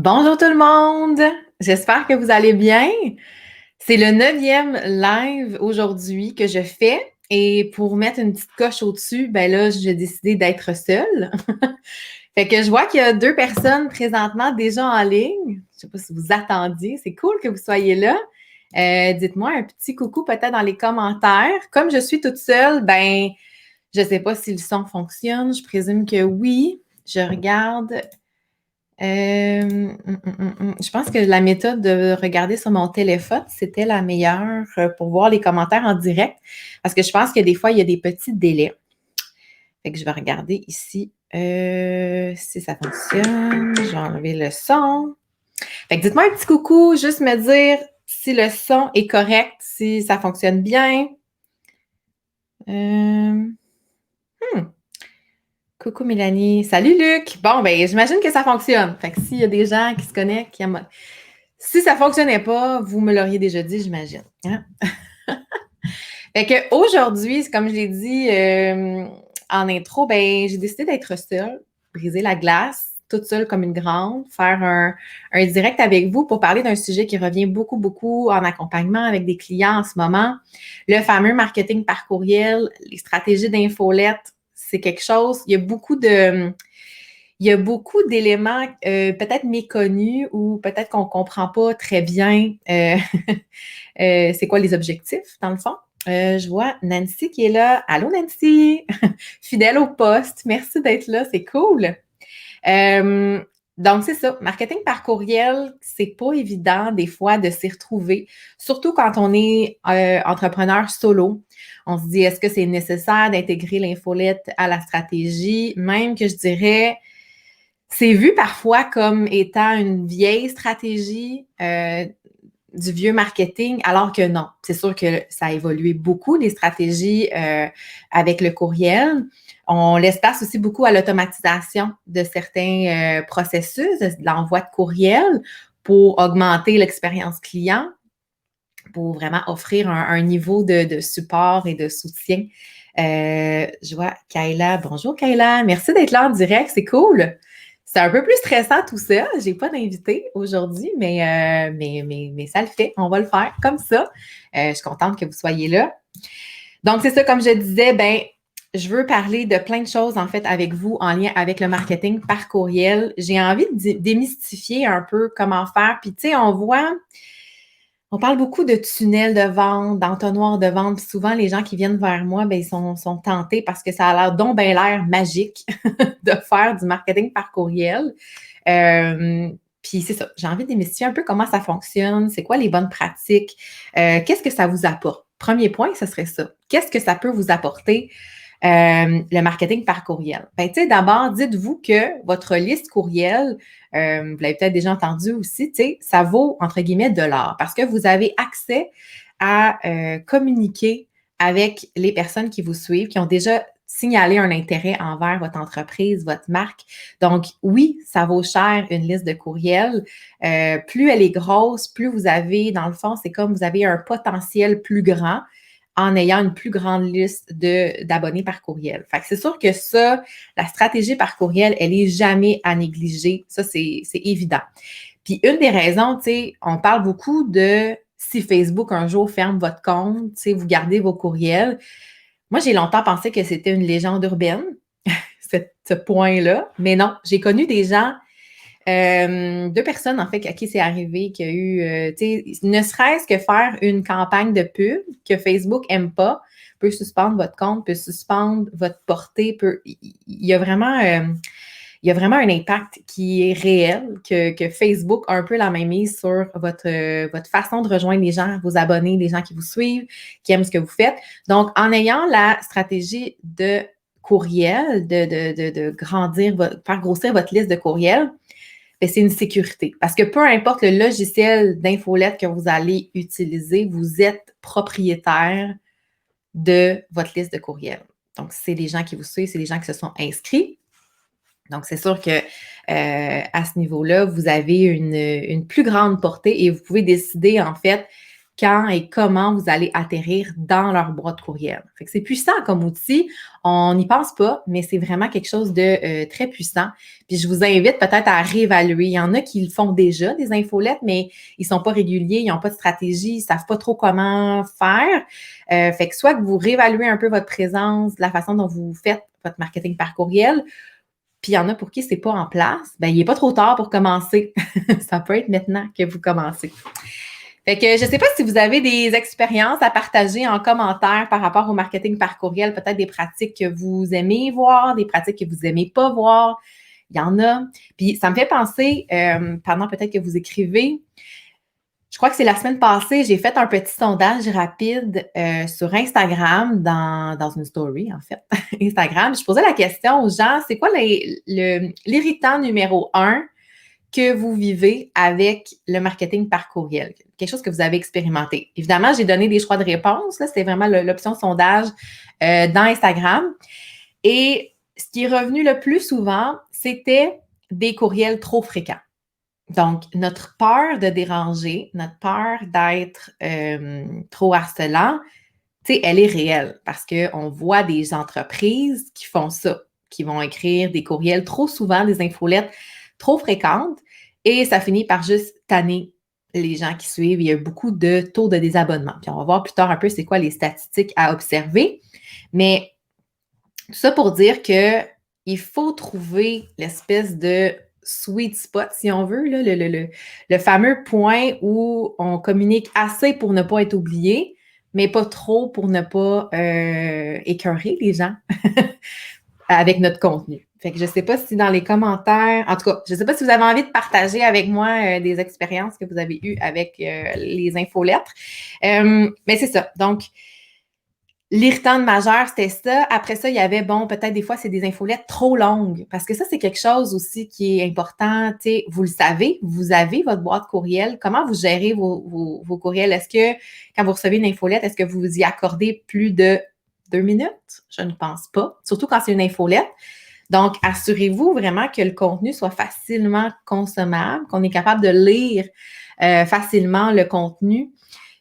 Bonjour tout le monde! J'espère que vous allez bien. C'est le 9e live aujourd'hui que je fais et pour mettre une petite coche au-dessus, ben là, j'ai décidé d'être seule. Fait que je vois qu'il y a 2 personnes présentement déjà en ligne. Je sais pas si vous attendiez. C'est cool que vous soyez là. Dites-moi un petit coucou peut-être dans les commentaires. Comme je suis toute seule, ben je sais pas si le son fonctionne. Je présume que oui. Je regarde. Je pense que la méthode de regarder sur mon téléphone, c'était la meilleure pour voir les commentaires en direct. Parce que je pense que des fois, il y a des petits délais. Fait que je vais regarder ici si ça fonctionne. Je vais enlever le son. Fait que dites-moi un petit coucou, juste me dire si le son est correct, si ça fonctionne bien. Coucou Mélanie. Salut Luc. Bon, ben j'imagine que ça fonctionne. Fait que s'il y a des gens qui se connectent, si ça fonctionnait pas, vous me l'auriez déjà dit, j'imagine. Hein? Fait que aujourd'hui, comme je l'ai dit en intro, ben j'ai décidé d'être seule, briser la glace, toute seule comme une grande, faire un direct avec vous pour parler d'un sujet qui revient beaucoup, beaucoup en accompagnement avec des clients en ce moment. Le fameux marketing par courriel, les stratégies d'infolette, c'est quelque chose, il y a beaucoup d'éléments peut-être méconnus ou peut-être qu'on ne comprend pas très bien c'est quoi les objectifs, dans le fond. Je vois Nancy qui est là. Allô Nancy! Fidèle au poste. Merci d'être là, c'est cool. Donc, c'est ça. Marketing par courriel, c'est pas évident des fois de s'y retrouver, surtout quand on est entrepreneur solo. On se dit, est-ce que c'est nécessaire d'intégrer l'infolette à la stratégie? Même que je dirais, c'est vu parfois comme étant une vieille stratégie du vieux marketing, alors que non. C'est sûr que ça a évolué beaucoup, les stratégies avec le courriel. On laisse place aussi beaucoup à l'automatisation de certains processus, de l'envoi de courriel pour augmenter l'expérience client, pour vraiment offrir un niveau de support et de soutien. Je vois Kayla. Bonjour Kayla, merci d'être là en direct, c'est cool. C'est un peu plus stressant tout ça. J'ai pas d'invité aujourd'hui, mais ça le fait. On va le faire comme ça. Je suis contente que vous soyez là. Donc, c'est ça, comme je disais, ben, je veux parler de plein de choses, en fait, avec vous en lien avec le marketing par courriel. J'ai envie de démystifier un peu comment faire. Puis, tu sais, on parle beaucoup de tunnels de vente, d'entonnoirs de vente. Puis souvent, les gens qui viennent vers moi, ben, ils sont tentés parce que ça a l'air donc ben l'air magique de faire du marketing par courriel. Puis c'est ça, j'ai envie de démystifier un peu comment ça fonctionne, c'est quoi les bonnes pratiques, qu'est-ce que ça vous apporte? Premier point, ce serait ça. Qu'est-ce que ça peut vous apporter, le marketing par courriel? Ben, tu sais, d'abord, dites-vous que votre liste courriel, vous l'avez peut-être déjà entendu aussi, tu sais, ça vaut, entre guillemets, de l'or parce que vous avez accès à communiquer avec les personnes qui vous suivent, qui ont déjà signalé un intérêt envers votre entreprise, votre marque. Donc, oui, ça vaut cher une liste de courriels. Plus elle est grosse, plus vous avez, dans le fond, c'est comme vous avez un potentiel plus grand en ayant une plus grande liste d'abonnés par courriel. Fait que c'est sûr que ça, la stratégie par courriel, elle est jamais à négliger. Ça, c'est évident. Puis une des raisons, tu sais, on parle beaucoup de si Facebook un jour ferme votre compte, tu sais, vous gardez vos courriels. Moi, j'ai longtemps pensé que c'était une légende urbaine, ce point-là. Mais non, j'ai connu des gens, 2 personnes, en fait, à qui c'est arrivé, qui a eu, tu sais, ne serait-ce que faire une campagne de pub que Facebook n'aime pas, peut suspendre votre compte, peut suspendre votre portée, il y a vraiment un impact qui est réel, que Facebook a un peu la même mise sur votre façon de rejoindre les gens, vos abonnés, les gens qui vous suivent, qui aiment ce que vous faites. Donc, en ayant la stratégie de courriel, de grandir, faire grossir votre liste de courriels, bien, c'est une sécurité. Parce que peu importe le logiciel d'infolette que vous allez utiliser, vous êtes propriétaire de votre liste de courriels. Donc, c'est les gens qui vous suivent, c'est les gens qui se sont inscrits. Donc, c'est sûr que à ce niveau-là, vous avez une plus grande portée et vous pouvez décider, en fait, quand et comment vous allez atterrir dans leur boîte courriel. Fait que c'est puissant comme outil. On n'y pense pas, mais c'est vraiment quelque chose de très puissant. Puis je vous invite peut-être à réévaluer. Il y en a qui le font déjà, des infolettes, mais ils ne sont pas réguliers, ils n'ont pas de stratégie, ils ne savent pas trop comment faire. Fait que soit que vous réévaluez un peu votre présence, la façon dont vous faites votre marketing par courriel, puis il y en a pour qui c'est pas en place, ben il n'est pas trop tard pour commencer. Ça peut être maintenant que vous commencez. Fait que je ne sais pas si vous avez des expériences à partager en commentaire par rapport au marketing par courriel, peut-être des pratiques que vous aimez voir, des pratiques que vous n'aimez pas voir. Il y en a. Puis ça me fait penser, pendant peut-être que vous écrivez, je crois que c'est la semaine passée, j'ai fait un petit sondage rapide sur Instagram, dans une story, en fait, Instagram. Je posais la question aux gens, c'est quoi l'irritant numéro 1 que vous vivez avec le marketing par courriel? Quelque chose que vous avez expérimenté. Évidemment, j'ai donné des choix de réponses. C'était vraiment l'option sondage dans Instagram. Et ce qui est revenu le plus souvent, c'était des courriels trop fréquents. Donc, notre peur de déranger, notre peur d'être trop harcelant, tu sais, elle est réelle parce qu'on voit des entreprises qui font ça, qui vont écrire des courriels trop souvent, des infolettes trop fréquentes et ça finit par juste tanner les gens qui suivent. Il y a beaucoup de taux de désabonnement. Puis on va voir plus tard un peu c'est quoi les statistiques à observer. Mais tout ça pour dire qu'il faut trouver l'espèce de sweet spot, si on veut, là, le fameux point où on communique assez pour ne pas être oublié, mais pas trop pour ne pas écœurer les gens avec notre contenu. Fait que je ne sais pas si dans les commentaires, en tout cas, je ne sais pas si vous avez envie de partager avec moi des expériences que vous avez eues avec les infolettres. Mais c'est ça. Donc, l'irritant majeur, c'était ça. Après ça, il y avait, peut-être des fois, c'est des infolettes trop longues. Parce que ça, c'est quelque chose aussi qui est important. Tu sais, vous le savez, vous avez votre boîte courriel. Comment vous gérez vos courriels? Est-ce que, quand vous recevez une infolette, est-ce que vous y accordez plus de 2 minutes? Je ne pense pas. Surtout quand c'est une infolette. Donc, assurez-vous vraiment que le contenu soit facilement consommable, qu'on est capable de lire facilement le contenu,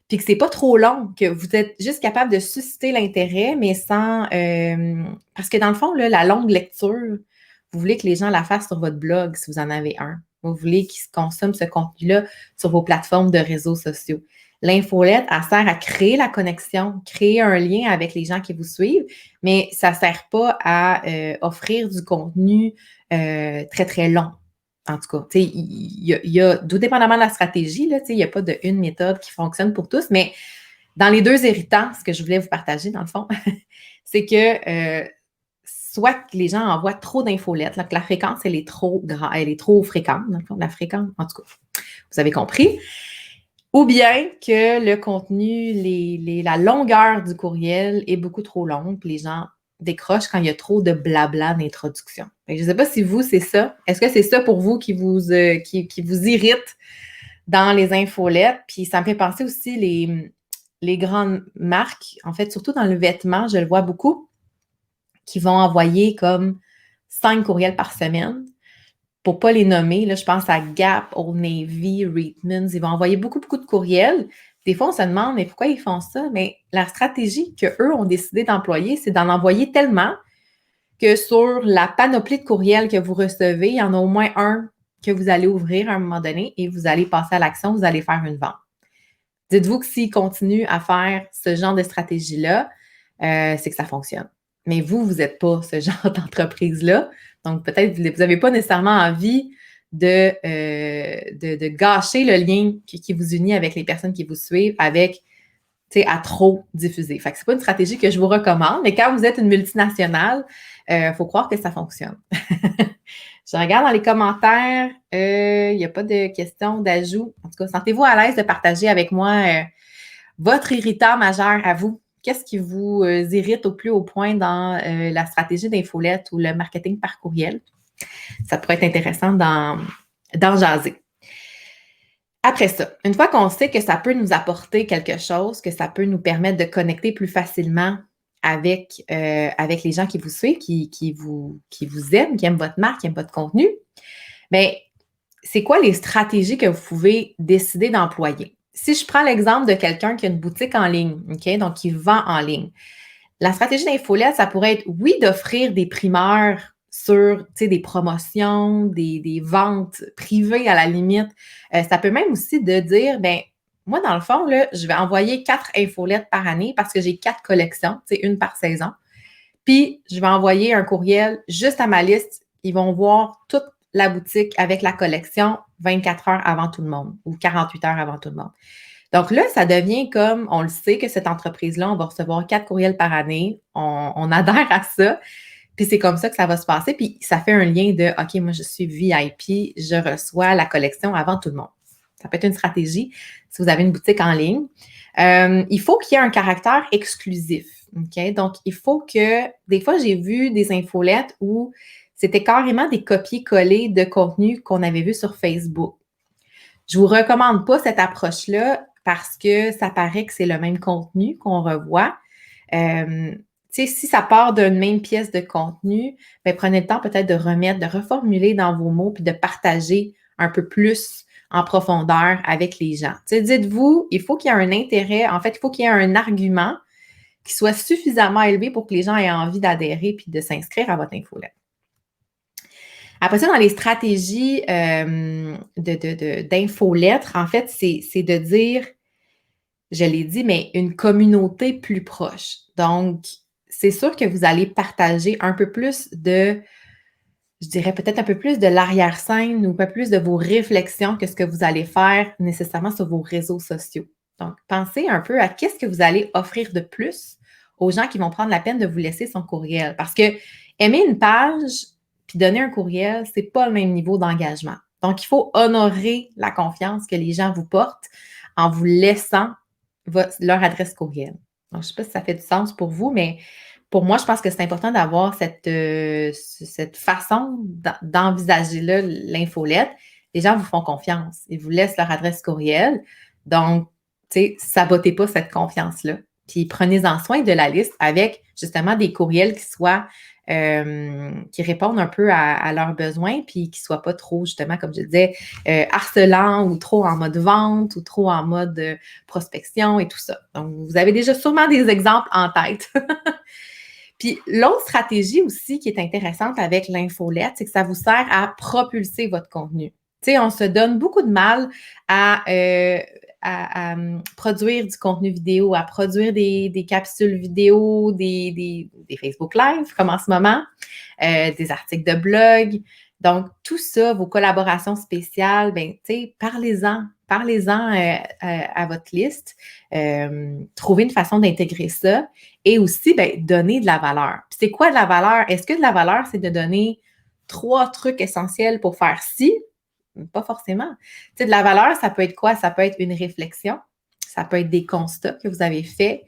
puis que c'est pas trop long, que vous êtes juste capable de susciter l'intérêt, mais sans... parce que dans le fond, là, la longue lecture, vous voulez que les gens la fassent sur votre blog, si vous en avez un. Vous voulez qu'ils consomment ce contenu-là sur vos plateformes de réseaux sociaux. L'infolette, elle sert à créer la connexion, créer un lien avec les gens qui vous suivent, mais ça ne sert pas à offrir du contenu très, très long. En tout cas, il y a, tout dépendamment de la stratégie, là, il n'y a pas une méthode qui fonctionne pour tous, mais dans les deux irritants, ce que je voulais vous partager, dans le fond, c'est que soit que les gens envoient trop d'infolettes, là, que la fréquence, elle est trop fréquente, dans le fond, la fréquence, en tout cas, vous avez compris. Ou bien que le contenu, la longueur du courriel est beaucoup trop longue, puis les gens décrochent quand il y a trop de blabla d'introduction. Je ne sais pas si vous, c'est ça. Est-ce que c'est ça pour vous qui vous irrite dans les infolettes? Puis ça me fait penser aussi les grandes marques, en fait, surtout dans le vêtement, je le vois beaucoup, qui vont envoyer comme 5 courriels par semaine. Pour ne pas les nommer, là, je pense à Gap, Old Navy, Reitmans, ils vont envoyer beaucoup, beaucoup de courriels. Des fois, on se demande, mais pourquoi ils font ça? Mais la stratégie qu'eux ont décidé d'employer, c'est d'en envoyer tellement que sur la panoplie de courriels que vous recevez, il y en a au moins un que vous allez ouvrir à un moment donné et vous allez passer à l'action, vous allez faire une vente. Dites-vous que s'ils continuent à faire ce genre de stratégie-là, c'est que ça fonctionne. Mais vous n'êtes pas ce genre d'entreprise-là. Donc, peut-être vous n'avez pas nécessairement envie de gâcher le lien qui vous unit avec les personnes qui vous suivent avec, à trop diffuser. Fait que c'est pas une stratégie que je vous recommande, mais quand vous êtes une multinationale, il faut croire que ça fonctionne. Je regarde dans les commentaires, il n'y a pas de questions d'ajout. En tout cas, sentez-vous à l'aise de partager avec moi votre irritant majeur à vous. Qu'est-ce qui vous irrite au plus haut point dans la stratégie d'infolette ou le marketing par courriel? Ça pourrait être intéressant d'en jaser. Après ça, une fois qu'on sait que ça peut nous apporter quelque chose, que ça peut nous permettre de connecter plus facilement avec les gens qui vous suivent, qui vous aiment, qui aiment votre marque, qui aiment votre contenu, bien, c'est quoi les stratégies que vous pouvez décider d'employer? si je prends l'exemple de quelqu'un qui a une boutique en ligne, OK, donc qui vend en ligne, la stratégie d'infolette, ça pourrait être, oui, d'offrir des primeurs sur, tu sais, des promotions, des ventes privées à la limite. Ça peut même aussi de dire, ben moi, dans le fond, là, je vais envoyer 4 infolettes par année parce que j'ai 4 collections, tu sais, une par saison. Puis, je vais envoyer un courriel juste à ma liste. Ils vont voir toute la boutique avec la collection 24 heures avant tout le monde ou 48 heures avant tout le monde. Donc là, ça devient comme, on le sait que cette entreprise-là, on va recevoir 4 courriels par année. On adhère à ça. Puis c'est comme ça que ça va se passer. Puis ça fait un lien de, OK, moi, je suis VIP, je reçois la collection avant tout le monde. Ça peut être une stratégie si vous avez une boutique en ligne. Il faut qu'il y ait un caractère exclusif. OK? Donc, il faut que, des fois, j'ai vu des infolettes où c'était carrément des copier-coller de contenu qu'on avait vu sur Facebook. Je vous recommande pas cette approche-là parce que ça paraît que c'est le même contenu qu'on revoit. Tu sais, si ça part d'une même pièce de contenu, bien, prenez le temps peut-être de remettre, de reformuler dans vos mots puis de partager un peu plus en profondeur avec les gens. Tu sais, dites-vous, il faut qu'il y ait un intérêt, en fait, il faut qu'il y ait un argument qui soit suffisamment élevé pour que les gens aient envie d'adhérer puis de s'inscrire à votre infolette. Après ça, dans les stratégies d'infolettre, en fait, c'est de dire, je l'ai dit, mais une communauté plus proche. Donc, c'est sûr que vous allez partager un peu plus de, je dirais peut-être un peu plus de l'arrière-scène ou un peu plus de vos réflexions que ce que vous allez faire nécessairement sur vos réseaux sociaux. Donc, pensez un peu à qu'est-ce que vous allez offrir de plus aux gens qui vont prendre la peine de vous laisser son courriel. Parce que aimer une page puis donner un courriel, c'est pas le même niveau d'engagement. Donc, il faut honorer la confiance que les gens vous portent en vous laissant leur adresse courriel. Donc, je ne sais pas si ça fait du sens pour vous, mais pour moi, je pense que c'est important d'avoir cette façon d'envisager là l'infolette. Les gens vous font confiance. Ils vous laissent leur adresse courriel. Donc, tu sais, sabotez pas cette confiance-là. Puis prenez-en soin de la liste avec justement des courriels qui répondent un peu à leurs besoins, puis qui ne soient pas trop, justement, comme je disais, harcelants ou trop en mode vente ou trop en mode prospection et tout ça. Donc, vous avez déjà sûrement des exemples en tête. Puis l'autre stratégie aussi qui est intéressante avec l'infolette, c'est que ça vous sert à propulser votre contenu. Tu sais, on se donne beaucoup de mal à produire du contenu vidéo, à produire des capsules vidéo, des Facebook Live, comme en ce moment, des articles de blog. Donc, tout ça, vos collaborations spéciales, ben, tu sais, parlez-en à votre liste. Trouvez une façon d'intégrer ça. Et aussi, ben, donner de la valeur. Puis c'est quoi de la valeur? Est-ce que de la valeur, c'est de donner 3 trucs essentiels pour faire ci? Pas forcément. Tu sais, de la valeur, ça peut être quoi? Ça peut être une réflexion. Ça peut être des constats que vous avez faits.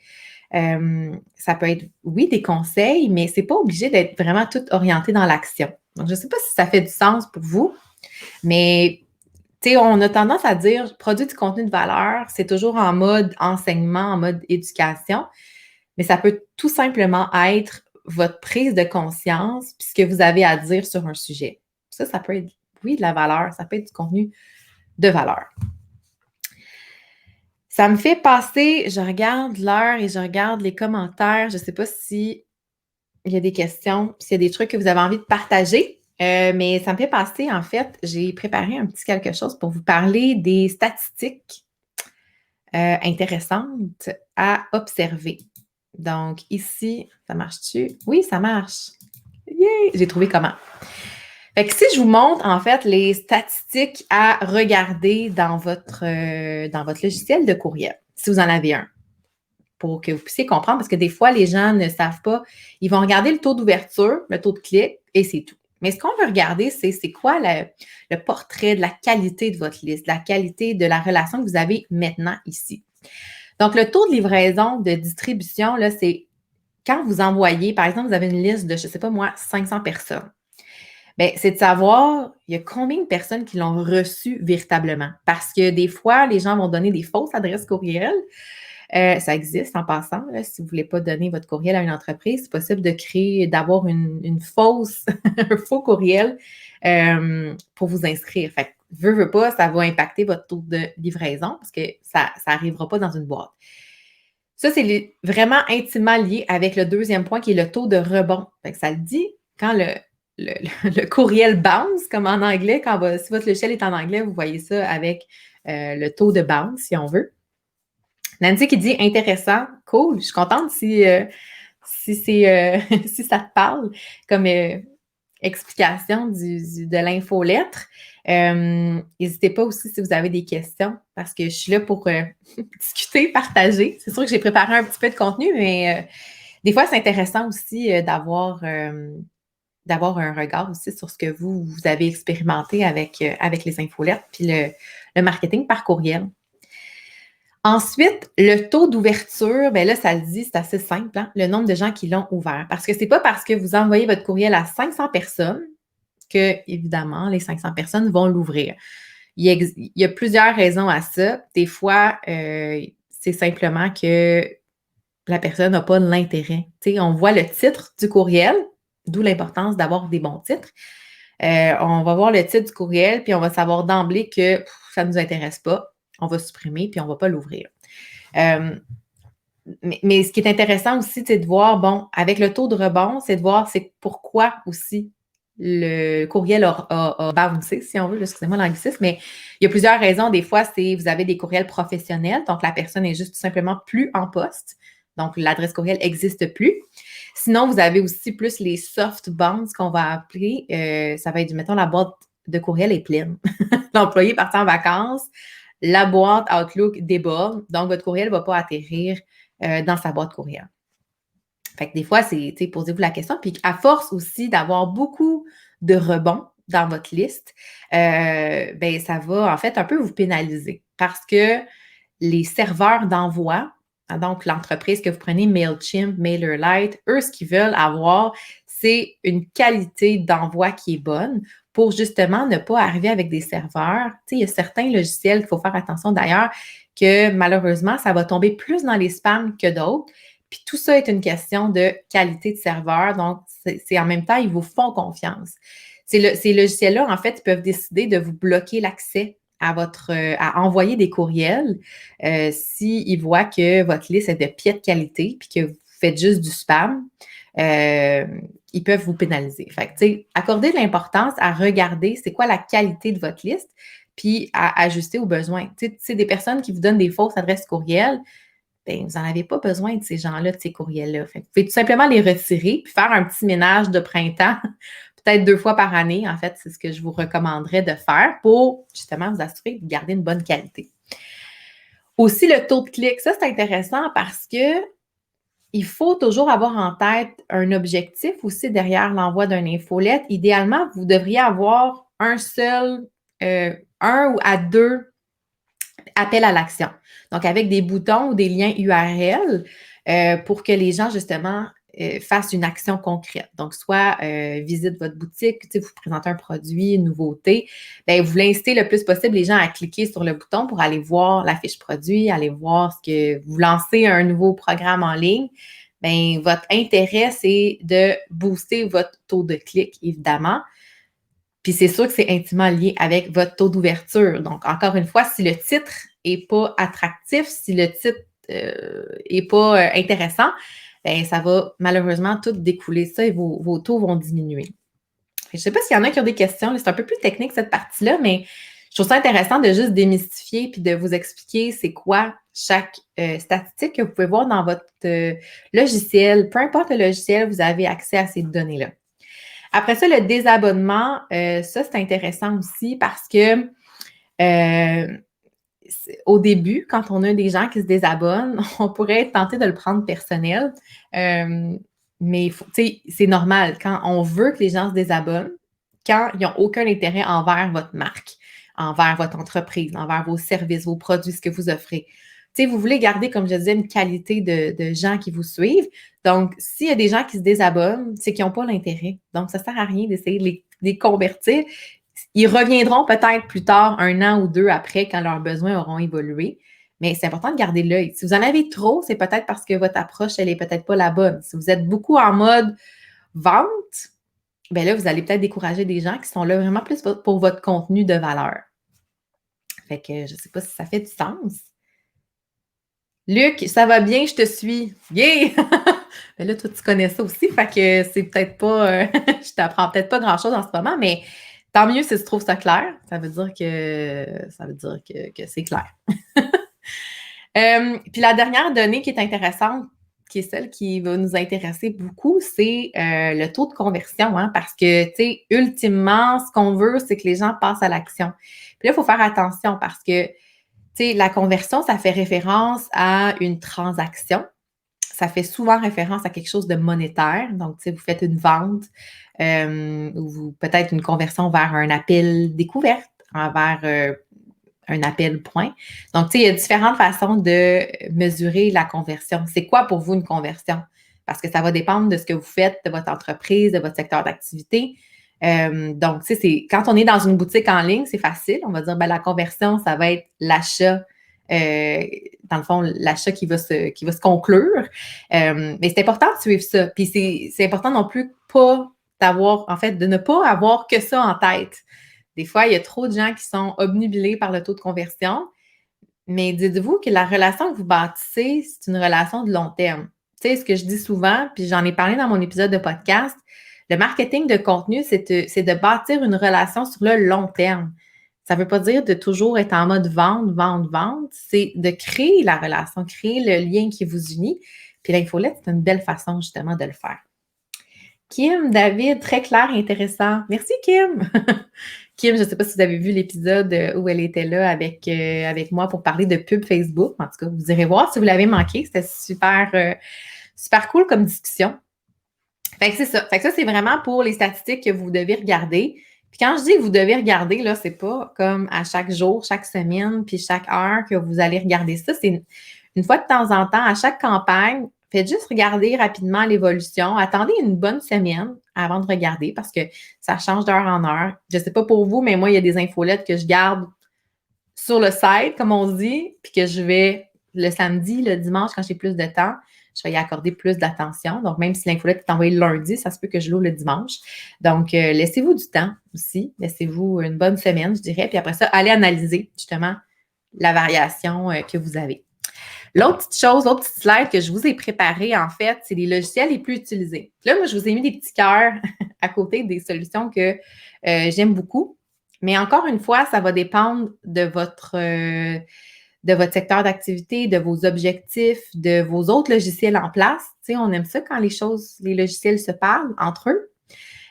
Ça peut être, oui, des conseils, mais c'est pas obligé d'être vraiment tout orienté dans l'action. Donc, je ne sais pas si ça fait du sens pour vous, mais tu sais, on a tendance à dire produire du contenu de valeur, c'est toujours en mode enseignement, en mode éducation, mais ça peut tout simplement être votre prise de conscience puis ce que vous avez à dire sur un sujet. Ça peut être, oui, de la valeur, ça peut être du contenu de valeur. Ça me fait passer, je regarde l'heure et je regarde les commentaires. Je ne sais pas s'il y a des questions, s'il y a des trucs que vous avez envie de partager, mais ça me fait passer, en fait, j'ai préparé un petit quelque chose pour vous parler des statistiques intéressantes à observer. Donc, ici, ça marche-tu? Oui, ça marche. Yeah! J'ai trouvé comment. Fait que si je vous montre, en fait, les statistiques à regarder dans votre logiciel de courriel, si vous en avez un, pour que vous puissiez comprendre, parce que des fois, les gens ne savent pas. Ils vont regarder le taux d'ouverture, le taux de clic, et c'est tout. Mais ce qu'on veut regarder, c'est quoi le portrait de la qualité de votre liste, de la qualité de la relation que vous avez maintenant ici. Donc, le taux de livraison de distribution, là, c'est quand vous envoyez, par exemple, vous avez une liste de, je ne sais pas moi, 500 personnes. Bien, c'est de savoir, il y a combien de personnes qui l'ont reçu véritablement. Parce que des fois, les gens vont donner des fausses adresses courriel. Ça existe en passant. Là, si vous ne voulez pas donner votre courriel à une entreprise, c'est possible d'avoir une fausse, un faux courriel pour vous inscrire. Fait veut pas, ça va impacter votre taux de livraison parce que ça n'arrivera pas dans une boîte. Ça, c'est vraiment intimement lié avec le deuxième point qui est le taux de rebond. Fait que ça le dit quand le courriel bounce, comme en anglais, si votre logiciel est en anglais, vous voyez ça avec le taux de bounce, si on veut. Nancy qui dit intéressant, cool, je suis contente si si ça te parle comme explication de l'infolettre. N'hésitez pas aussi si vous avez des questions parce que je suis là pour discuter, partager. C'est sûr que j'ai préparé un petit peu de contenu, mais des fois, c'est intéressant aussi d'avoir un regard aussi sur ce que vous avez expérimenté avec les infolettres puis le marketing par courriel. Ensuite, le taux d'ouverture, bien là, ça le dit, c'est assez simple, hein, le nombre de gens qui l'ont ouvert. Parce que ce n'est pas parce que vous envoyez votre courriel à 500 personnes que, évidemment, les 500 personnes vont l'ouvrir. Il y a plusieurs raisons à ça. Des fois, c'est simplement que la personne n'a pas l'intérêt. Tu sais, on voit le titre du courriel, d'où l'importance d'avoir des bons titres. On va voir le titre du courriel, puis on va savoir d'emblée que ça ne nous intéresse pas. On va supprimer, puis on ne va pas l'ouvrir. Mais ce qui est intéressant aussi, c'est de voir, bon, avec le taux de rebond, c'est de voir c'est pourquoi aussi le courriel a bouncé, si on veut, excusez-moi l'anglicisme, mais il y a plusieurs raisons. Des fois, c'est vous avez des courriels professionnels, donc la personne est juste tout simplement plus en poste. Donc, l'adresse courriel n'existe plus. Sinon, vous avez aussi plus les soft bounce qu'on va appeler. Ça va être, mettons, la boîte de courriel est pleine. L'employé parti en vacances, la boîte Outlook déborde, donc votre courriel ne va pas atterrir dans sa boîte courriel. Fait que des fois, c'est, posez-vous la question. Puis à force aussi d'avoir beaucoup de rebonds dans votre liste, ben ça va en fait un peu vous pénaliser parce que les serveurs d'envoi, donc l'entreprise que vous prenez, MailChimp, MailerLite, eux, ce qu'ils veulent avoir, c'est une qualité d'envoi qui est bonne pour justement ne pas arriver avec des serveurs. Tu sais, il y a certains logiciels qu'il faut faire attention d'ailleurs que malheureusement, ça va tomber plus dans les spams que d'autres. Puis tout ça est une question de qualité de serveur. Donc, c'est en même temps, ils vous font confiance. Ces logiciels-là, en fait, ils peuvent décider de vous bloquer l'accès à envoyer des courriels s'ils voient que votre liste est de piètre qualité puis que vous faites juste du spam. Ils peuvent vous pénaliser. Fait que, tu sais, accordez de l'importance à regarder c'est quoi la qualité de votre liste puis à ajuster aux besoins. Tu sais, des personnes qui vous donnent des fausses adresses courriels, bien, vous n'en avez pas besoin de ces gens-là, de ces courriels-là. Fait que vous pouvez tout simplement les retirer puis faire un petit ménage de printemps, peut-être 2 fois par année. En fait, c'est ce que je vous recommanderais de faire pour justement vous assurer de garder une bonne qualité. Aussi, le taux de clic, ça, c'est intéressant parce que il faut toujours avoir en tête un objectif aussi derrière l'envoi d'une infolette. Idéalement, vous devriez avoir un ou à 2 appels à l'action. Donc, avec des boutons ou des liens URL pour que les gens, justement, fassent une action concrète. Donc, soit visite votre boutique, vous présentez un produit, une nouveauté, bien, vous l'incitez le plus possible les gens à cliquer sur le bouton pour aller voir la fiche produit, aller voir ce que vous lancez un nouveau programme en ligne. Bien, votre intérêt, c'est de booster votre taux de clic, évidemment. Puis c'est sûr que c'est intimement lié avec votre taux d'ouverture. Donc, encore une fois, si le titre n'est pas attractif, si le titre n'est pas intéressant, bien, ça va malheureusement tout découler ça et vos taux vont diminuer. Je ne sais pas s'il y en a qui ont des questions. C'est un peu plus technique cette partie-là, mais je trouve ça intéressant de juste démystifier puis de vous expliquer c'est quoi chaque statistique que vous pouvez voir dans votre logiciel. Peu importe le logiciel, vous avez accès à ces données-là. Après ça, le désabonnement, ça, c'est intéressant aussi parce que au début, quand on a des gens qui se désabonnent, on pourrait être tenté de le prendre personnel. Mais c'est normal. Quand on veut que les gens se désabonnent, quand ils n'ont aucun intérêt envers votre marque, envers votre entreprise, envers vos services, vos produits, ce que vous offrez. Vous voulez garder, comme je disais, une qualité de gens qui vous suivent. Donc, s'il y a des gens qui se désabonnent, c'est qu'ils n'ont pas l'intérêt. Donc, ça ne sert à rien d'essayer de les convertir. Ils reviendront peut-être plus tard, 1 an ou 2 après, quand leurs besoins auront évolué. Mais c'est important de garder l'œil. Si vous en avez trop, c'est peut-être parce que votre approche, elle n'est peut-être pas la bonne. Si vous êtes beaucoup en mode vente, bien là, vous allez peut-être décourager des gens qui sont là vraiment plus pour votre contenu de valeur. Fait que je ne sais pas si ça fait du sens. Luc, ça va bien, je te suis. Yeah! Mais là, toi, tu connais ça aussi, fait que c'est peut-être pas... je t'apprends peut-être pas grand-chose en ce moment, mais tant mieux si tu trouves ça clair. Ça veut dire que c'est clair. Puis la dernière donnée qui est intéressante, qui est celle qui va nous intéresser beaucoup, c'est le taux de conversion, hein, parce que, tu sais, ultimement, ce qu'on veut, c'est que les gens passent à l'action. Puis là, il faut faire attention parce que, tu sais, la conversion, ça fait référence à une transaction. Ça fait souvent référence à quelque chose de monétaire. Donc, tu sais, vous faites une vente ou peut-être une conversion vers un appel découverte, vers un appel point. Donc, tu sais, il y a différentes façons de mesurer la conversion. C'est quoi pour vous une conversion? Parce que ça va dépendre de ce que vous faites, de votre entreprise, de votre secteur d'activité. Donc, tu sais, quand on est dans une boutique en ligne, c'est facile. On va dire, ben, la conversion, ça va être l'achat, dans le fond, l'achat qui va se conclure. Mais c'est important de suivre ça. Puis c'est important non plus pas d'avoir, en fait, de ne pas avoir que ça en tête. Des fois, il y a trop de gens qui sont obnubilés par le taux de conversion, mais dites-vous que la relation que vous bâtissez, c'est une relation de long terme. Tu sais, ce que je dis souvent, puis j'en ai parlé dans mon épisode de podcast, le marketing de contenu, c'est de bâtir une relation sur le long terme. Ça ne veut pas dire de toujours être en mode vente, vente, vente. C'est de créer la relation, créer le lien qui vous unit. Puis l'infolette, c'est une belle façon justement de le faire. Kim, David, très clair et intéressant. Merci, Kim. Kim, je ne sais pas si vous avez vu l'épisode où elle était là avec moi pour parler de pub Facebook. En tout cas, vous irez voir si vous l'avez manqué. C'était super cool comme discussion. Fait que c'est ça. Fait que ça, c'est vraiment pour les statistiques que vous devez regarder. Puis quand je dis que vous devez regarder, là, c'est pas comme à chaque jour, chaque semaine, puis chaque heure que vous allez regarder ça. C'est une fois de temps en temps, à chaque campagne, faites juste regarder rapidement l'évolution. Attendez une bonne semaine avant de regarder parce que ça change d'heure en heure. Je ne sais pas pour vous, mais moi, il y a des infolettes que je garde sur le site, comme on dit, puis que je vais le samedi, le dimanche, quand j'ai plus de temps, je vais y accorder plus d'attention. Donc, même si l'infolette est envoyée le lundi, ça se peut que je l'ouvre le dimanche. Donc, laissez-vous du temps aussi. Laissez-vous une bonne semaine, je dirais. Puis après ça, allez analyser justement la variation que vous avez. L'autre petite slide que je vous ai préparée, en fait, c'est les logiciels les plus utilisés. Là, moi, je vous ai mis des petits cœurs à côté des solutions que j'aime beaucoup. Mais encore une fois, ça va dépendre de votre secteur d'activité, de vos objectifs, de vos autres logiciels en place. Tu sais, on aime ça quand les logiciels se parlent entre eux.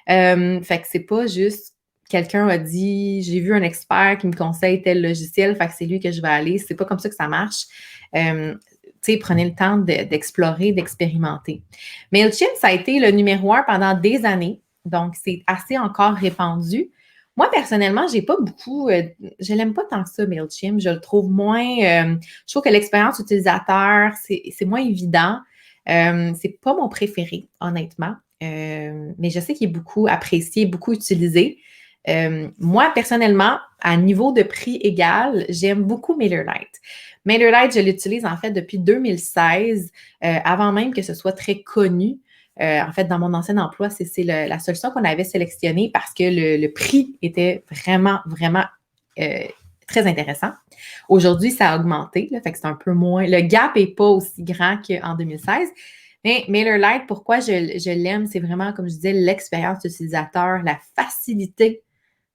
Fait que c'est pas juste quelqu'un a dit, j'ai vu un expert qui me conseille tel logiciel, fait que c'est lui que je vais aller. C'est pas comme ça que ça marche. Tu sais, prenez le temps d'explorer, d'expérimenter. MailChimp, ça a été le numéro 1 pendant des années. Donc, c'est assez encore répandu. Moi, personnellement, j'ai pas beaucoup, je l'aime pas tant que ça, MailChimp. Je le trouve moins, je trouve que l'expérience utilisateur, c'est moins évident. C'est pas mon préféré, honnêtement. Mais je sais qu'il est beaucoup apprécié, beaucoup utilisé. Moi, personnellement, à niveau de prix égal, j'aime beaucoup MailerLite. MailerLite, je l'utilise en fait depuis 2016, avant même que ce soit très connu. En fait, dans mon ancien emploi, c'est la solution qu'on avait sélectionnée parce que le prix était vraiment, vraiment très intéressant. Aujourd'hui, ça a augmenté, là, fait que c'est un peu moins. Le gap n'est pas aussi grand qu'en 2016. Mais MailerLite, pourquoi je l'aime, c'est vraiment, comme je disais, l'expérience utilisateur, la facilité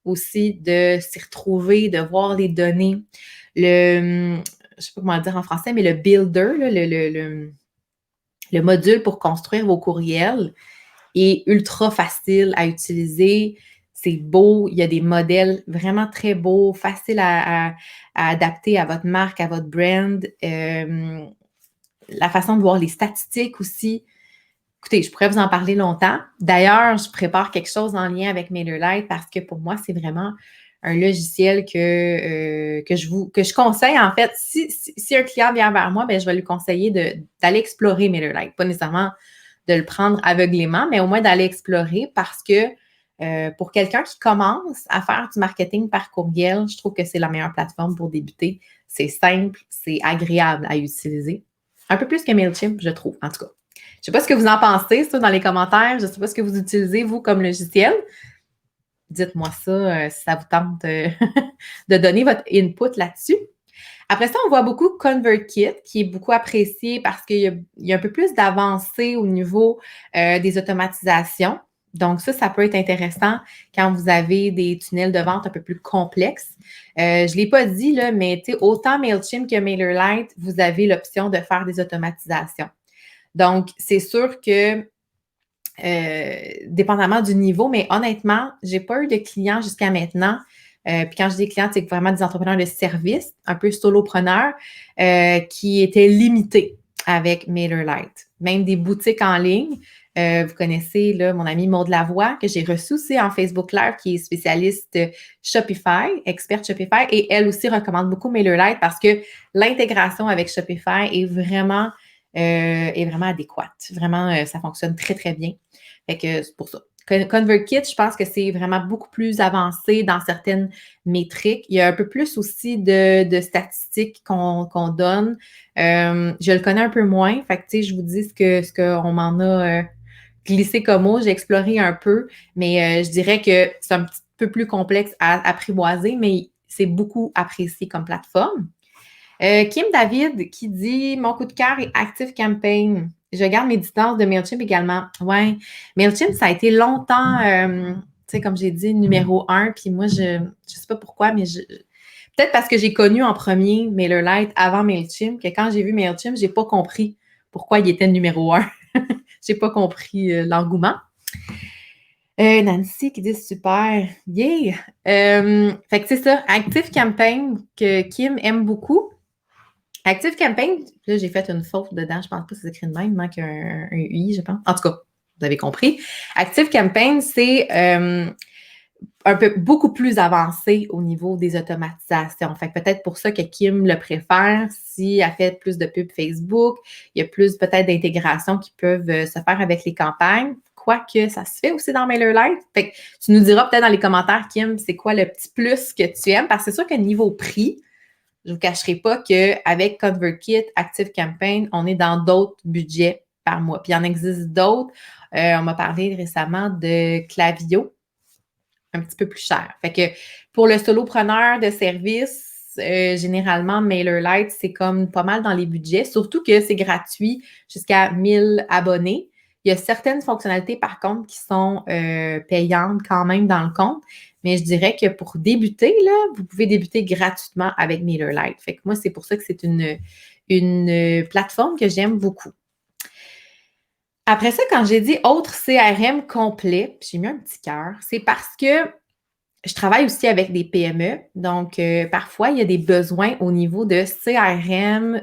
aussi de s'y retrouver, de voir les données. Je ne sais pas comment dire en français, mais le builder, là, le module pour construire vos courriels est ultra facile à utiliser. C'est beau, il y a des modèles vraiment très beaux, faciles à adapter à votre marque, à votre brand. La façon de voir les statistiques aussi. Écoutez, je pourrais vous en parler longtemps. D'ailleurs, je prépare quelque chose en lien avec MailerLite parce que pour moi, c'est vraiment un logiciel que je conseille. En fait, si un client vient vers moi, bien, je vais lui conseiller d'aller explorer MailerLite. Pas nécessairement de le prendre aveuglément, mais au moins d'aller explorer parce que pour quelqu'un qui commence à faire du marketing par courriel, je trouve que c'est la meilleure plateforme pour débuter. C'est simple, c'est agréable à utiliser. Un peu plus que MailChimp, je trouve, en tout cas. Je ne sais pas ce que vous en pensez, ça, dans les commentaires. Je ne sais pas ce que vous utilisez, vous, comme logiciel. dites-moi ça si ça vous tente de donner votre input là-dessus. Après ça, on voit beaucoup ConvertKit, qui est beaucoup apprécié parce qu'il y a un peu plus d'avancée au niveau des automatisations. Donc, ça peut être intéressant quand vous avez des tunnels de vente un peu plus complexes. Je ne l'ai pas dit, là, mais autant MailChimp que MailerLite, vous avez l'option de faire des automatisations. Donc, c'est sûr que dépendamment du niveau, mais honnêtement, je n'ai pas eu de clients jusqu'à maintenant. Puis quand je dis clients, c'est vraiment des entrepreneurs de service, un peu solopreneurs, qui étaient limités avec MailerLite. Même des boutiques en ligne. Vous connaissez là, mon amie Maude Lavoie, que j'ai reçue aussi en Facebook Live, qui est spécialiste Shopify, experte Shopify, et elle aussi recommande beaucoup MailerLite parce que l'intégration avec Shopify est vraiment adéquate. Vraiment, ça fonctionne très, très bien. Fait que c'est pour ça. ConvertKit, je pense que c'est vraiment beaucoup plus avancé dans certaines métriques. Il y a un peu plus aussi de statistiques qu'on donne. Je le connais un peu moins. Fait que, je vous dis ce qu'on m'en a glissé comme mot. J'ai exploré un peu, mais je dirais que c'est un petit peu plus complexe à apprivoiser, mais c'est beaucoup apprécié comme plateforme. Kim David qui dit « Mon coup de cœur est ActiveCampaign. Je garde mes distances de MailChimp également. » Ouais, MailChimp, ça a été longtemps, comme j'ai dit, numéro 1. Puis moi, je ne sais pas pourquoi, mais peut-être parce que j'ai connu en premier MailerLite avant MailChimp, que quand j'ai vu MailChimp, je n'ai pas compris pourquoi il était numéro 1. Je n'ai pas compris l'engouement. Nancy qui dit super, yeah! Fait que c'est ça, ActiveCampaign que Kim aime beaucoup. ActiveCampaign, là, j'ai fait une faute dedans. Je pense pas que c'est écrit de même. Il manque un UI, je pense. En tout cas, vous avez compris. ActiveCampaign, c'est beaucoup plus avancé au niveau des automatisations. Fait que peut-être pour ça que Kim le préfère. Si elle fait plus de pubs Facebook, il y a plus peut-être d'intégrations qui peuvent se faire avec les campagnes. Quoique ça se fait aussi dans MailerLite. Fait que tu nous diras peut-être dans les commentaires, Kim, c'est quoi le petit plus que tu aimes? Parce que c'est sûr que niveau prix, je ne vous cacherai pas qu'avec ConvertKit, ActiveCampaign, on est dans d'autres budgets par mois. Puis il y en existe d'autres. On m'a parlé récemment de Klaviyo, un petit peu plus cher. Fait que pour le solopreneur de service, généralement, MailerLite, c'est comme pas mal dans les budgets, surtout que c'est gratuit jusqu'à 1000 abonnés. Il y a certaines fonctionnalités, par contre, qui sont payantes quand même dans le compte. Mais je dirais que pour débuter, là, vous pouvez débuter gratuitement avec MailerLite. Fait que moi, c'est pour ça que c'est une plateforme que j'aime beaucoup. Après ça, quand j'ai dit autre CRM complet, j'ai mis un petit cœur, c'est parce que je travaille aussi avec des PME. Donc, parfois, il y a des besoins au niveau de CRM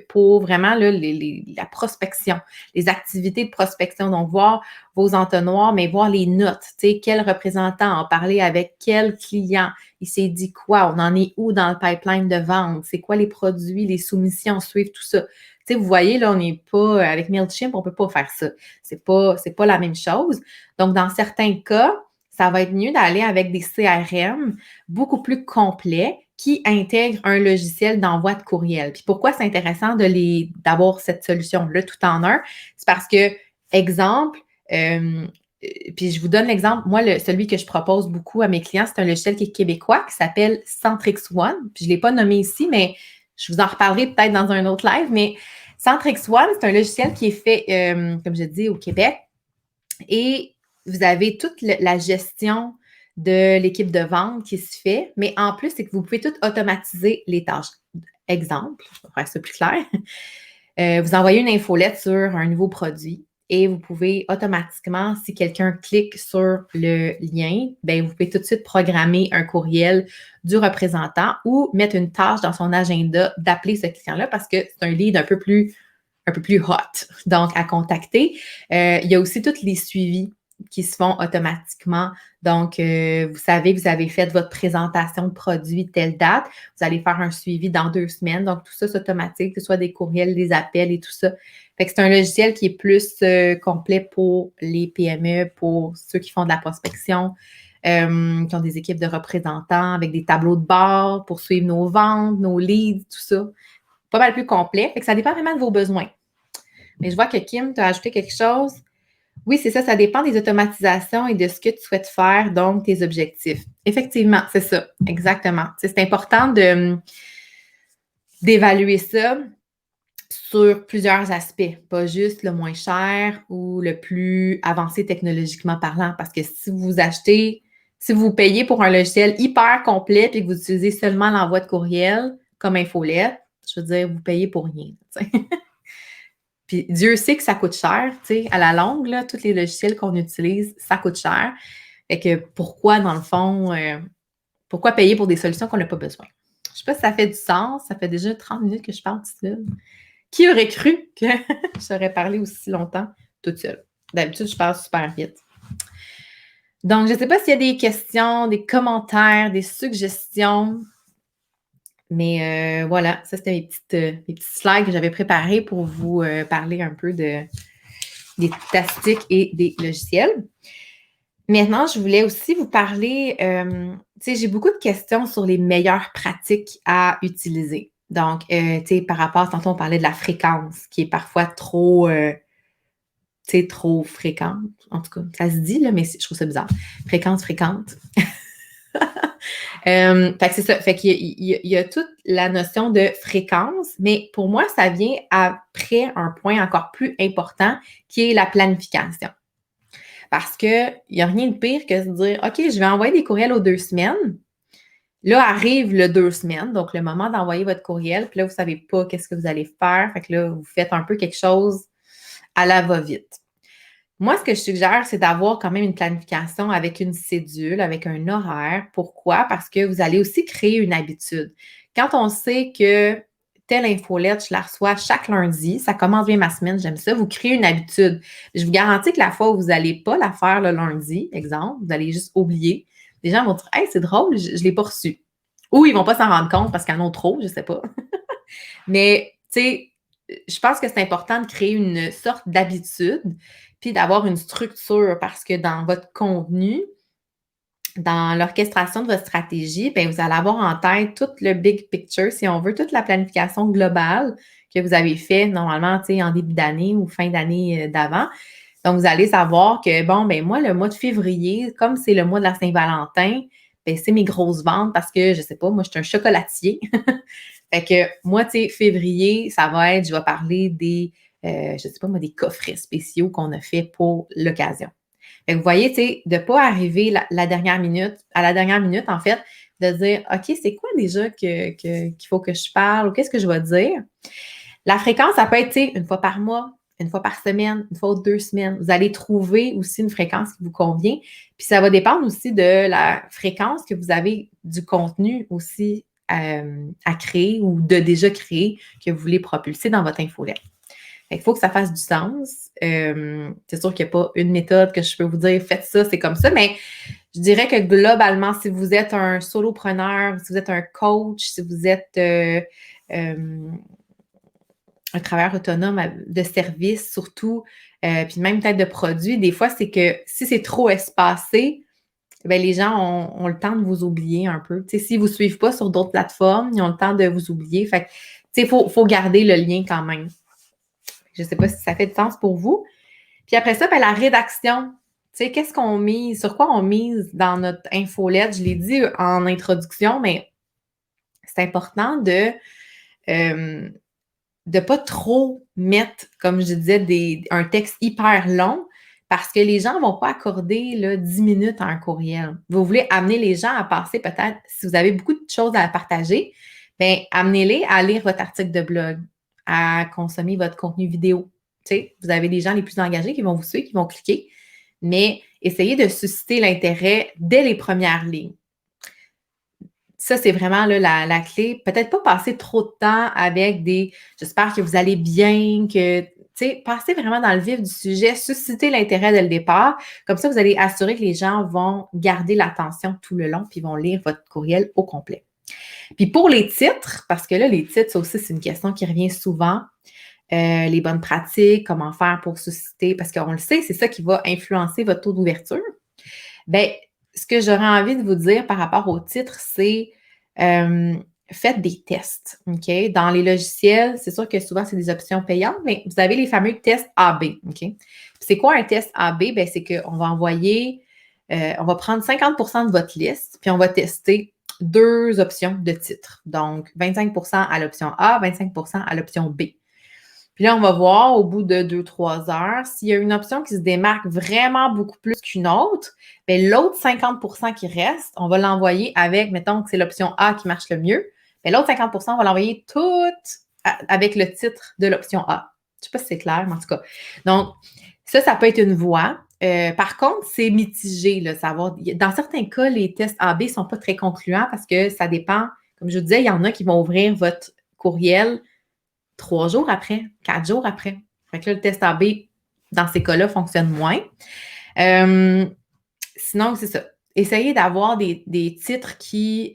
pour vraiment là, la prospection, les activités de prospection. Donc, voir vos entonnoirs, mais voir les notes. Tu sais, quel représentant a parlé avec quel client, il s'est dit quoi, on en est où dans le pipeline de vente, c'est quoi les produits, les soumissions, suivre tout ça. Tu sais, vous voyez, là, on n'est pas, avec MailChimp, on ne peut pas faire ça. C'est pas la même chose. Donc, dans certains cas, ça va être mieux d'aller avec des CRM beaucoup plus complets qui intègrent un logiciel d'envoi de courriel. Puis pourquoi c'est intéressant d'avoir cette solution-là tout en un? C'est parce que, exemple, puis je vous donne l'exemple, moi, celui que je propose beaucoup à mes clients, c'est un logiciel qui est québécois qui s'appelle Centrix One. Puis je ne l'ai pas nommé ici, mais je vous en reparlerai peut-être dans un autre live. Mais Centrix One, c'est un logiciel qui est fait, comme je dis, au Québec. Et vous avez toute la gestion de l'équipe de vente qui se fait, mais en plus, c'est que vous pouvez tout automatiser les tâches. Exemple, je vais faire ça plus clair. Vous envoyez une infolette sur un nouveau produit et vous pouvez automatiquement, si quelqu'un clique sur le lien, bien, vous pouvez tout de suite programmer un courriel du représentant ou mettre une tâche dans son agenda d'appeler ce client-là parce que c'est un lead un peu plus hot, donc à contacter. Il y a aussi tous les suivis qui se font automatiquement. Donc, vous savez que vous avez fait votre présentation de produit telle date. Vous allez faire un suivi dans 2 semaines. Donc, tout ça, c'est automatique, que ce soit des courriels, des appels et tout ça. Fait que c'est un logiciel qui est plus complet pour les PME, pour ceux qui font de la prospection, qui ont des équipes de représentants avec des tableaux de bord pour suivre nos ventes, nos leads, tout ça. Pas mal plus complet. Fait que ça dépend vraiment de vos besoins. Mais je vois que Kim, tu as ajouté quelque chose. Oui, c'est ça, ça dépend des automatisations et de ce que tu souhaites faire, donc tes objectifs. Effectivement, c'est ça, exactement. C'est important d'évaluer ça sur plusieurs aspects, pas juste le moins cher ou le plus avancé technologiquement parlant, parce que si vous payez pour un logiciel hyper complet et que vous utilisez seulement l'envoi de courriel comme infolette, je veux dire, vous payez pour rien. T'sais. Puis Dieu sait que ça coûte cher, tu sais, à la longue, là, tous les logiciels qu'on utilise, ça coûte cher. Fait que pourquoi, dans le fond, pourquoi payer pour des solutions qu'on n'a pas besoin? Je sais pas si ça fait du sens, ça fait déjà 30 minutes que je parle tout seul. Qui aurait cru que j'aurais parlé aussi longtemps toute seule? D'habitude, je parle super vite. Donc, je ne sais pas s'il y a des questions, des commentaires, des suggestions. Mais voilà, ça, c'était mes petits slides que j'avais préparés pour vous parler un peu des statistiques et des logiciels. Maintenant, je voulais aussi vous parler, tu sais, j'ai beaucoup de questions sur les meilleures pratiques à utiliser. Donc, tu sais, par rapport, tantôt, on parlait de la fréquence qui est parfois trop, tu sais, trop fréquente. En tout cas, ça se dit, là, mais je trouve ça bizarre. Fréquente. Fait que c'est ça. Fait qu'il y a toute la notion de fréquence, mais pour moi, ça vient après un point encore plus important qui est la planification. Parce qu'il n'y a rien de pire que de dire OK, je vais envoyer des courriels aux 2 semaines. Là, arrive le 2 semaines, donc le moment d'envoyer votre courriel, puis là, vous ne savez pas qu'est-ce que vous allez faire. Fait que là, vous faites un peu quelque chose à la va-vite. Moi, ce que je suggère, c'est d'avoir quand même une planification avec une cédule, avec un horaire. Pourquoi? Parce que vous allez aussi créer une habitude. Quand on sait que telle infolette, je la reçois chaque lundi, ça commence bien ma semaine, j'aime ça, vous créez une habitude. Je vous garantis que la fois où vous n'allez pas la faire le lundi, exemple, vous allez juste oublier, les gens vont dire « Hey, c'est drôle, je ne l'ai pas reçu. » Ou ils ne vont pas s'en rendre compte parce qu'il y en a trop, je ne sais pas. Mais, tu sais, je pense que c'est important de créer une sorte d'habitude puis d'avoir une structure parce que dans votre contenu, dans l'orchestration de votre stratégie, bien, vous allez avoir en tête tout le big picture, si on veut, toute la planification globale que vous avez fait normalement, tu sais, en début d'année ou fin d'année d'avant. Donc, vous allez savoir que, bon, ben moi, le mois de février, comme c'est le mois de la Saint-Valentin, ben c'est mes grosses ventes parce que, je ne sais pas, moi, je suis un chocolatier. Fait que moi, tu sais, février, ça va être, je vais parler des, je sais pas moi, des coffrets spéciaux qu'on a fait pour l'occasion. Fait que vous voyez, tu sais, de ne pas arriver à la dernière minute, en fait, de dire, OK, c'est quoi déjà qu'il faut que je parle ou qu'est-ce que je vais dire? La fréquence, ça peut être, tu sais, une fois par mois, une fois par semaine, une fois aux 2 semaines. Vous allez trouver aussi une fréquence qui vous convient. Puis ça va dépendre aussi de la fréquence que vous avez du contenu aussi à créer ou de déjà créer que vous voulez propulser dans votre infolette. Il faut que ça fasse du sens. C'est sûr qu'il n'y a pas une méthode que je peux vous dire, faites ça, c'est comme ça, mais je dirais que globalement, si vous êtes un solopreneur, si vous êtes un coach, si vous êtes un travailleur autonome de service, surtout, puis même peut-être de produits, des fois, c'est que si c'est trop espacé, bien, les gens ont le temps de vous oublier un peu. Tu sais, s'ils ne vous suivent pas sur d'autres plateformes, ils ont le temps de vous oublier. Fait que, tu sais, faut garder le lien quand même. Je ne sais pas si ça fait du sens pour vous. Puis après ça, bien, la rédaction. Tu sais, qu'est-ce qu'on mise, sur quoi on mise dans notre infolette? Je l'ai dit en introduction, mais c'est important de ne pas trop mettre, comme je disais, un texte hyper long parce que les gens ne vont pas accorder là, 10 minutes à un courriel. Vous voulez amener les gens à passer peut-être, si vous avez beaucoup de choses à partager, bien, amenez-les à lire votre article de blog, à consommer votre contenu vidéo. Tu sais, vous avez des gens les plus engagés qui vont vous suivre, qui vont cliquer, mais essayez de susciter l'intérêt dès les premières lignes. Ça, c'est vraiment là, la clé. Peut-être pas passer trop de temps avec des « j'espère que vous allez bien », que, tu sais, passer vraiment dans le vif du sujet, susciter l'intérêt dès le départ. Comme ça, vous allez assurer que les gens vont garder l'attention tout le long puis vont lire votre courriel au complet. Puis pour les titres, parce que là, les titres, ça aussi, c'est une question qui revient souvent. Les bonnes pratiques, comment faire pour susciter, parce qu'on le sait, c'est ça qui va influencer votre taux d'ouverture. Bien, ce que j'aurais envie de vous dire par rapport au titre, c'est faites des tests, OK? Dans les logiciels, c'est sûr que souvent, c'est des options payantes, mais vous avez les fameux tests AB, OK? Puis c'est quoi un test AB? Bien, c'est qu'on va envoyer, on va prendre 50 de votre liste, puis on va tester 2 options de titres. Donc, 25 à l'option A, 25 à l'option B. Puis là, on va voir au bout de 2-3 heures, s'il y a une option qui se démarque vraiment beaucoup plus qu'une autre, bien, l'autre 50 qui reste, on va l'envoyer avec, mettons que c'est l'option A qui marche le mieux, bien, l'autre 50 on va l'envoyer toute avec le titre de l'option A. Je ne sais pas si c'est clair, mais en tout cas. Donc, ça peut être une voie. Par contre, c'est mitigé, là, savoir. Dans certains cas, les tests AB ne sont pas très concluants parce que ça dépend. Comme je vous disais, il y en a qui vont ouvrir votre courriel 3 jours après, 4 jours après. Fait que là, le test AB, dans ces cas-là, fonctionne moins. Sinon, c'est ça. Essayez d'avoir des titres qui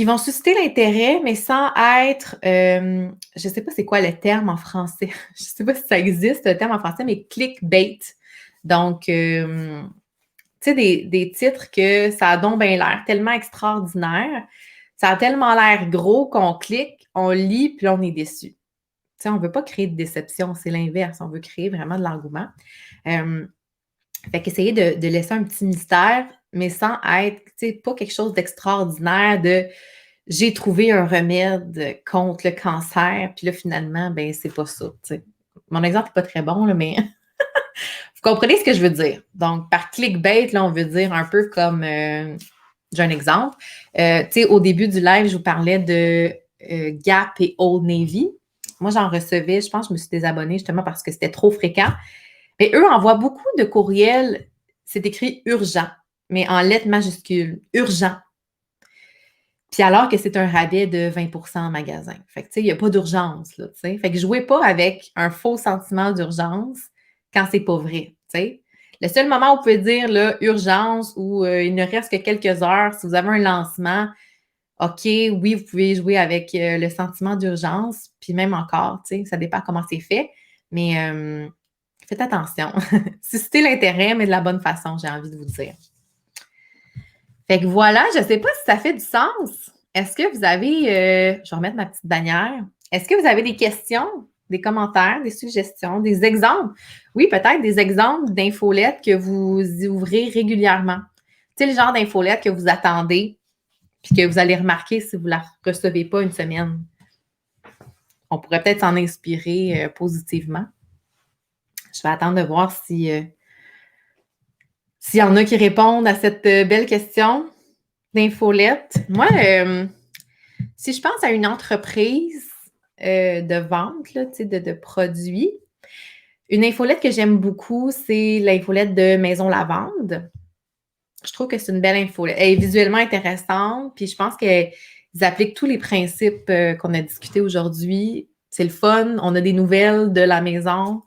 vont susciter l'intérêt, mais sans être, je ne sais pas c'est quoi le terme en français. Je ne sais pas si ça existe, le terme en français, mais clickbait. Donc, tu sais, des titres que ça a donc bien l'air tellement extraordinaire, ça a tellement l'air gros qu'on clique, on lit, puis là, on est déçu. Tu sais, on ne veut pas créer de déception, c'est l'inverse. On veut créer vraiment de l'engouement. Fait qu'essayer de laisser un petit mystère, mais sans être, tu sais, pas quelque chose d'extraordinaire de « j'ai trouvé un remède contre le cancer », puis là, finalement, ben c'est pas ça, tu sais. Mon exemple n'est pas très bon, là, mais vous comprenez ce que je veux dire. Donc, par clickbait, là, on veut dire un peu comme, j'ai un exemple. Tu sais, au début du live, je vous parlais de Gap et Old Navy. Moi, j'en recevais, je pense que je me suis désabonnée justement parce que c'était trop fréquent. Mais eux envoient beaucoup de courriels, c'est écrit urgent, mais en lettres majuscules, urgent. Puis alors que c'est un rabais de 20 en magasin. Fait que, tu sais, il n'y a pas d'urgence, là, tu sais. Fait que jouez pas avec un faux sentiment d'urgence quand c'est pas vrai, tu sais. Le seul moment où vous pouvez dire, là, urgence ou il ne reste que quelques heures, si vous avez un lancement, OK, oui, vous pouvez jouer avec le sentiment d'urgence, puis même encore, tu sais, ça dépend comment c'est fait, mais faites attention. Suscitez l'intérêt, mais de la bonne façon, j'ai envie de vous dire. Fait que voilà, je ne sais pas si ça fait du sens. Est-ce que vous avez, je vais remettre ma petite bannière, est-ce que vous avez des questions, des commentaires, des suggestions, des exemples? Oui, peut-être des exemples d'infolettes que vous ouvrez régulièrement. Tu sais, le genre d'infolettes que vous attendez, puis que vous allez remarquer si vous ne la recevez pas une semaine. On pourrait peut-être s'en inspirer positivement. Je vais attendre de voir s'il y en a qui répondent à cette belle question d'infolette. Moi, si je pense à une entreprise de vente là, de produits, une infolette que j'aime beaucoup, c'est l'infolette de Maison Lavande. Je trouve que c'est une belle infolette. Elle est visuellement intéressante, puis je pense qu'ils appliquent tous les principes qu'on a discutés aujourd'hui. C'est le fun, on a des nouvelles de la maison.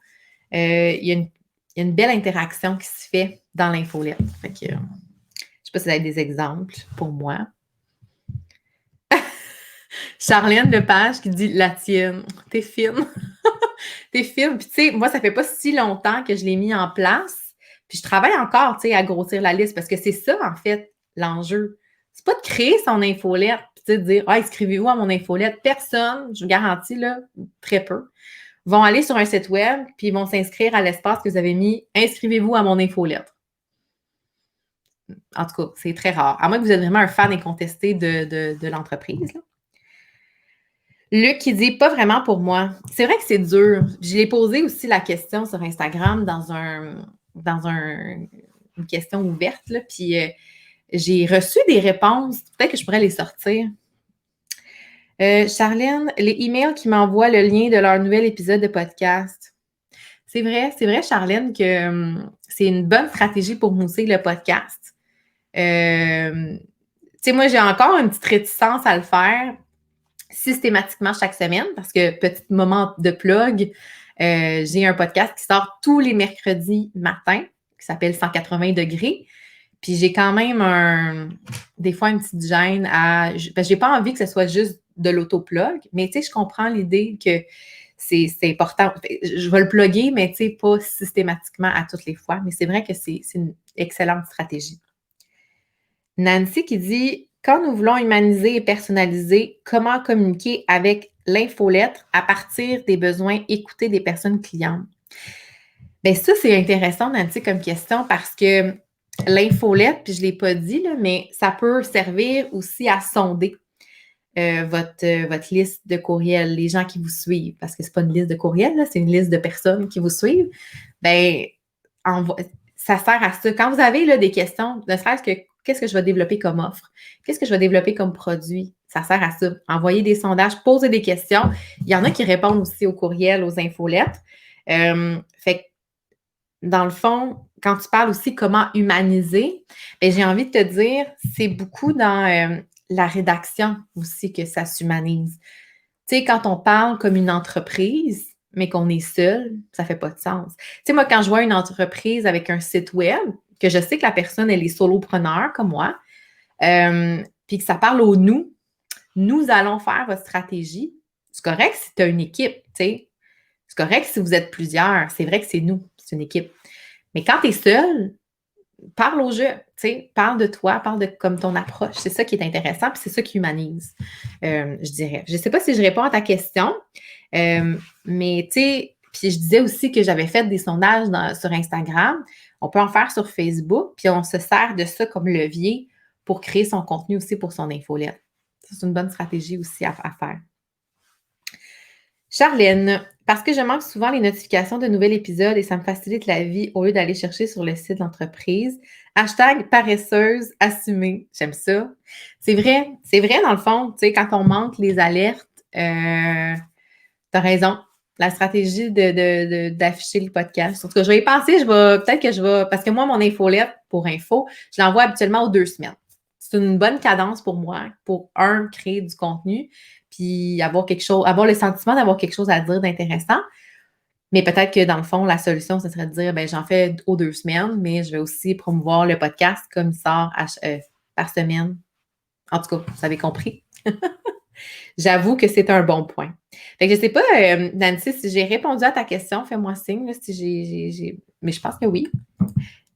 Il y a une belle interaction qui se fait dans l'infolette. Fait que, je ne sais pas si vous avez des exemples pour moi. Charlène Lepage qui dit « La tienne, t'es fine. » T'es fine. Puis tu sais, moi, ça fait pas si longtemps que je l'ai mis en place. Puis je travaille encore, tu sais, à grossir la liste parce que c'est ça, en fait, l'enjeu. C'est pas de créer son infolette puis tu sais, de dire « Ah, inscrivez-vous à mon infolette. » Personne, je vous garantis, là, très peu, vont aller sur un site web puis ils vont s'inscrire à l'espace que vous avez mis « Inscrivez-vous à mon infolettre. » En tout cas, c'est très rare. À moins que vous êtes vraiment un fan incontesté de l'entreprise, là. Luc qui dit « Pas vraiment pour moi. » C'est vrai que c'est dur. Je l'ai posé aussi la question sur Instagram dans une question ouverte, là, puis j'ai reçu des réponses. Peut-être que je pourrais les sortir. Charlène, les emails qui m'envoient le lien de leur nouvel épisode de podcast. C'est vrai, Charlène, que c'est une bonne stratégie pour mousser le podcast. Tu sais, moi, j'ai encore une petite réticence à le faire systématiquement chaque semaine parce que, petit moment de plug, j'ai un podcast qui sort tous les mercredis matin qui s'appelle 180 degrés. Puis j'ai quand même des fois une petite gêne parce que j'ai pas envie que ce soit juste de l'autoplug, mais tu sais, je comprends l'idée que c'est important. Je vais le plugger, mais tu sais, pas systématiquement à toutes les fois. Mais c'est vrai que c'est une excellente stratégie. Nancy qui dit Quand nous voulons humaniser et personnaliser, comment communiquer avec l'infolettre à partir des besoins écoutés des personnes clientes? Bien, ça, c'est intéressant, Nancy, comme question parce que l'infolette, puis je ne l'ai pas dit, là, mais ça peut servir aussi à sonder votre liste de courriels, les gens qui vous suivent, parce que ce n'est pas une liste de courriels, là, c'est une liste de personnes qui vous suivent. Bien, ça sert à ça. Quand vous avez là, des questions, ne serait-ce que qu'est-ce que je vais développer comme offre? Qu'est-ce que je vais développer comme produit? Ça sert à ça. Envoyer des sondages, poser des questions. Il y en a qui répondent aussi aux courriels, aux infolettes. Fait que dans le fond, quand tu parles aussi comment humaniser, bien, j'ai envie de te dire, c'est beaucoup dans la rédaction aussi que ça s'humanise. Tu sais, quand on parle comme une entreprise, mais qu'on est seul, ça fait pas de sens. Tu sais, moi, quand je vois une entreprise avec un site web, que je sais que la personne, elle est solopreneur comme moi, puis que ça parle au nous, nous allons faire votre stratégie. C'est correct si tu as une équipe, tu sais. C'est correct si vous êtes plusieurs. C'est vrai que c'est nous, c'est une équipe. Mais quand tu es seul, parle au jeu, tu sais, parle de toi, parle de comme ton approche. C'est ça qui est intéressant, puis c'est ça qui humanise, je dirais. Je ne sais pas si je réponds à ta question, mais tu sais, puis je disais aussi que j'avais fait des sondages sur Instagram. On peut en faire sur Facebook, puis on se sert de ça comme levier pour créer son contenu aussi pour son infolette. C'est une bonne stratégie aussi à faire. Charlène, parce que je manque souvent les notifications de nouvel épisode et ça me facilite la vie au lieu d'aller chercher sur le site d'entreprise. Hashtag paresseuse assumée. J'aime ça. C'est vrai dans le fond, tu sais, quand on manque les alertes, t'as raison. La stratégie d'afficher le podcast. En tout cas, je vais y penser, peut-être que je vais, parce que moi, mon infolette pour info, je l'envoie habituellement aux 2 semaines. C'est une bonne cadence pour moi, pour créer du contenu, puis avoir le sentiment d'avoir quelque chose à dire d'intéressant. Mais peut-être que dans le fond, la solution, ce serait de dire, j'en fais aux 2 semaines, mais je vais aussi promouvoir le podcast comme il sort par semaine. En tout cas, vous avez compris. J'avoue que c'est un bon point. Fait que je ne sais pas, Nancy, si j'ai répondu à ta question, fais-moi signe, là, si mais je pense que oui.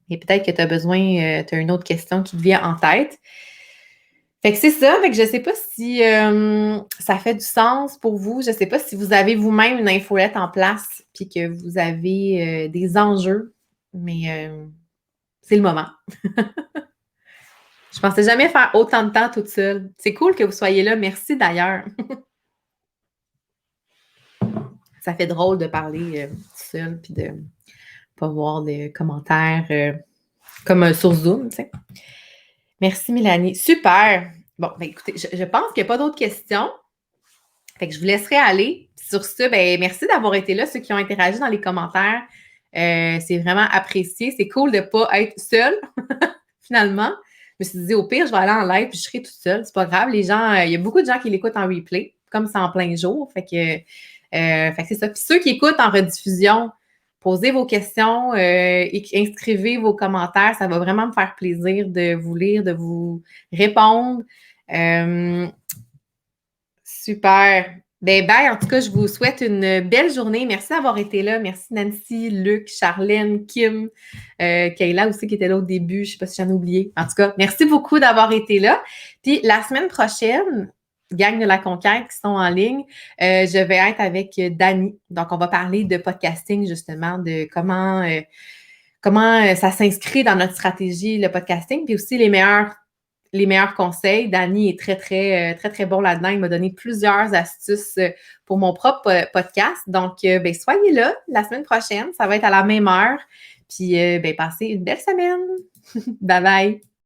Et peut-être que tu as besoin, tu as une autre question qui te vient en tête. Fait que c'est ça. Fait que je ne sais pas si ça fait du sens pour vous. Je ne sais pas si vous avez vous-même une infolette en place puis que vous avez des enjeux, mais c'est le moment. Je ne pensais jamais faire autant de temps toute seule. C'est cool que vous soyez là. Merci d'ailleurs. Ça fait drôle de parler toute seule puis de ne pas voir des commentaires comme sur Zoom, tu sais. Merci, Mélanie. Super. Bon, écoutez, je pense qu'il n'y a pas d'autres questions. Fait que je vous laisserai aller. Sur ce, merci d'avoir été là, ceux qui ont interagi dans les commentaires. C'est vraiment apprécié. C'est cool de ne pas être seule, finalement. Je me suis dit, au pire, je vais aller en live puis je serai toute seule. C'est pas grave. Les gens, il y a beaucoup de gens qui l'écoutent en replay, comme c'est en plein jour. Fait que c'est ça. Puis ceux qui écoutent en rediffusion, posez vos questions, inscrivez vos commentaires. Ça va vraiment me faire plaisir de vous lire, de vous répondre. Super. Bye. En tout cas, je vous souhaite une belle journée. Merci d'avoir été là. Merci Nancy, Luc, Charlène, Kim, Kayla aussi qui était là au début. Je ne sais pas si j'en ai oublié. En tout cas, merci beaucoup d'avoir été là. Puis la semaine prochaine, gang de la conquête qui sont en ligne, je vais être avec Dani. Donc, on va parler de podcasting, justement, de comment ça s'inscrit dans notre stratégie, le podcasting, puis aussi les meilleurs conseils. Dani est très bon là-dedans. Il m'a donné plusieurs astuces pour mon propre podcast. Donc, soyez là la semaine prochaine. Ça va être à la même heure. Puis, passez une belle semaine. Bye bye.